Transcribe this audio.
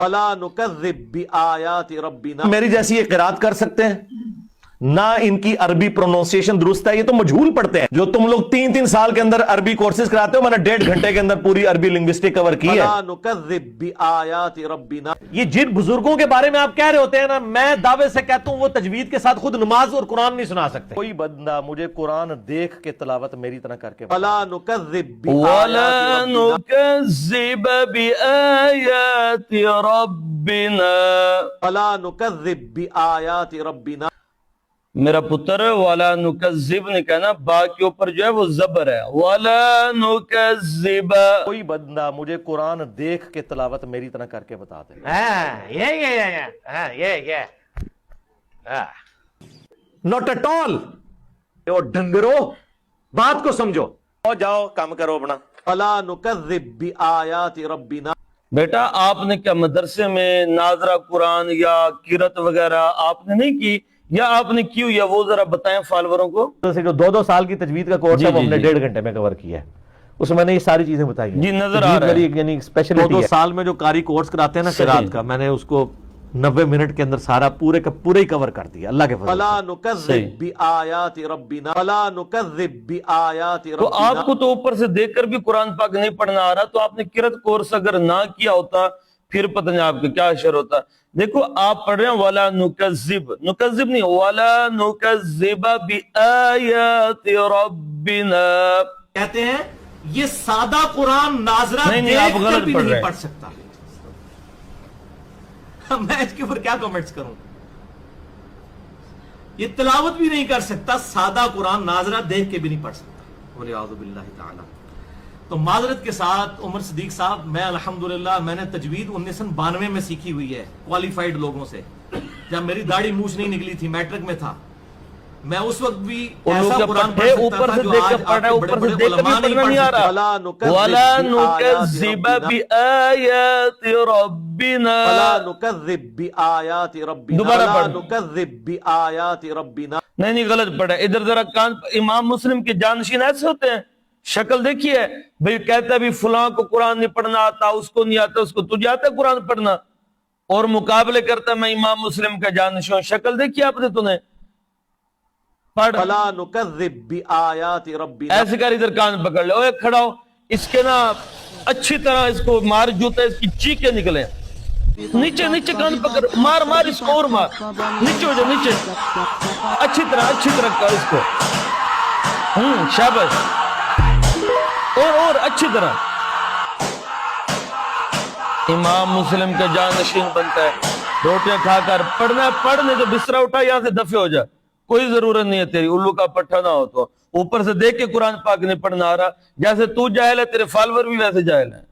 فلا نکذب بآیات ربنا، میری جیسی یہ قرات کر سکتے ہیں؟ نہ ان کی عربی پروننسیشن درست ہے، یہ تو مجہول پڑھتے ہیں۔ جو تم لوگ 3 سال کے اندر عربی کورسز کراتے ہو، میں نے 1.5 گھنٹے کے اندر پوری عربی لنگوسٹک کور کی ہے۔ فلا نکذب بآیات ربنا، یہ جن بزرگوں کے بارے میں آپ کہہ رہے ہوتے ہیں نا، میں دعوے سے کہتا ہوں وہ تجوید کے ساتھ خود نماز اور قرآن نہیں سنا سکتے۔ کوئی بندہ مجھے قرآن دیکھ کے تلاوت میری طرح کر کے فلا نکذب وَلَا بآیات ربنا، نُكَذِّبَ بِآيَاتِ رَبِّنَا۔ فلا نکذب بآیات ربنا، میرا پتر وَلَا نُكَذِّب نے کہنا، با کے اوپر جو ہے وہ زبر ہے، وَلَا نُكَذِّبَ۔ کوئی بندہ مجھے قرآن دیکھ کے تلاوت میری طرح کر کے بتا دے۔ Not at all. ڈنگرو، بات کو سمجھو، جاؤ کام کرو اپنا۔ فلا نکذب بآیات ربنا، بیٹا آپ نے کیا مدرسے میں ناظرہ قرآن یا قرات وغیرہ آپ نے نہیں کی، یا آپ نے کی ہوئی ہے؟ وہ ذرا بتائیں فالوروں کو۔ جو 2 سال کی تجوید کا کورس جی ہے وہ جی ہم نے جی 1.5 گھنٹے میں کور کیا ہے، اس میں نے یہ ساری چیزیں بتائی ہیں۔ جی نظر آ رہا ہے۔ یعنی اسپیشلٹی 2 ہے۔ سال میں جو قاری کورس کراتے ہیں نا صحیح۔ قرات کا، میں نے اس کو 90 منٹ کے اندر سارا پورے کا پورا ہی کور کر دیا اللہ کے فضل سے۔ فلا نکذب بآیات ربنا، فلا نکذب بآیات تو آپ ربنا، کو تو اوپر سے دیکھ کر بھی قرآن پاک نہیں پڑھنا آ رہا، تو آپ نے قرات کورس اگر نہ کیا ہوتا پھر پتہ نہیں آپ کا کیا اشر ہوتا۔ دیکھو آپ پڑھ رہے ہیں وَلَا نُكَذِّبْ، نُكَذِّب نہیں، وَلَا نُكَذِّبَ بِآيَاتِ رَبِّنَا۔ کہتے ہیں یہ سادہ قرآن ناظرہ نہیں، آپ دیکھ کر غلط بھی پڑھ رہے نہیں ہیں۔ پڑھ سکتا۔ میں اس کے اوپر کیا کمنٹس کروں؟ یہ تلاوت بھی نہیں کر سکتا، سادہ قرآن ناظرہ دیکھ کے بھی نہیں پڑھ سکتا، وَلِعَوْذُ بِاللَّهِ تعالی۔ تو معذرت کے ساتھ عمر صدیق صاحب، میں الحمدللہ میں نے تجوید 1992 میں سیکھی ہوئی ہے کوالیفائیڈ لوگوں سے، جب میری داڑھی مونچھ نہیں نکلی تھی، میٹرک میں تھا۔ میں اس وقت بھی ایسا قرآن پڑھ سکتا اوپر تھا سے جو دیکھ آج کر پڑھ رہا ہے، آپ کے اوپر بڑے سے بڑے دیکھ کر بھی علماء نہیں پڑھنا پڑھ نہیں آ سکتے۔ رہا۔ فلا وَلَا نکذب نُكَذِّبَ بِآيَاتِ رَبِّنَا۔ فلا نکذب بآیات ربنا، دوبارہ فلا پڑھ۔ نکذب بآیات ربنا، نہیں غلط پڑھا ہے۔ ادھر ذرا کان، امام مسلم کے جانشین ایسے ہوتے ہیں، شکل دیکھیے بھئی کہتا ہے بھی فلاں کو قرآن نہیں پڑھنا آتا، اس کو نہیں آتا، اس کو تجھے آتا ہے قرآن پڑھنا، اور مقابلے کرتا ہے میں امام مسلم کا جانشین ہوں۔ شکل دیکھیے آپ نے، تو نے پڑھ فلا نکذب بآیات ربنا، ایسے کر، ادھر کان پکڑ لے، اوے کھڑا ہو، اس کے نا اچھی طرح اس کو مار جوتا، اس کی چیخیں نکلیں، نیچے نیچے کان پکڑ، مار مار اس کو، اور مار، نیچے ہو جا، نیچے، اچھی طرح کر اس کو، شاباش، اور اچھی طرح۔ امام مسلم کا جانشین بنتا ہے، روٹیاں کھا کر پڑھنا ہے، پڑھنے تو بسترا اٹھا، یہاں سے دفع ہو جا، کوئی ضرورت نہیں ہے تیری الو کا پٹھا نہ ہو۔ تو اوپر سے دیکھ کے قرآن پاک نہیں پڑھنا آ رہا، جیسے تو جاہل ہے تیرے فالور بھی ویسے جاہل ہیں۔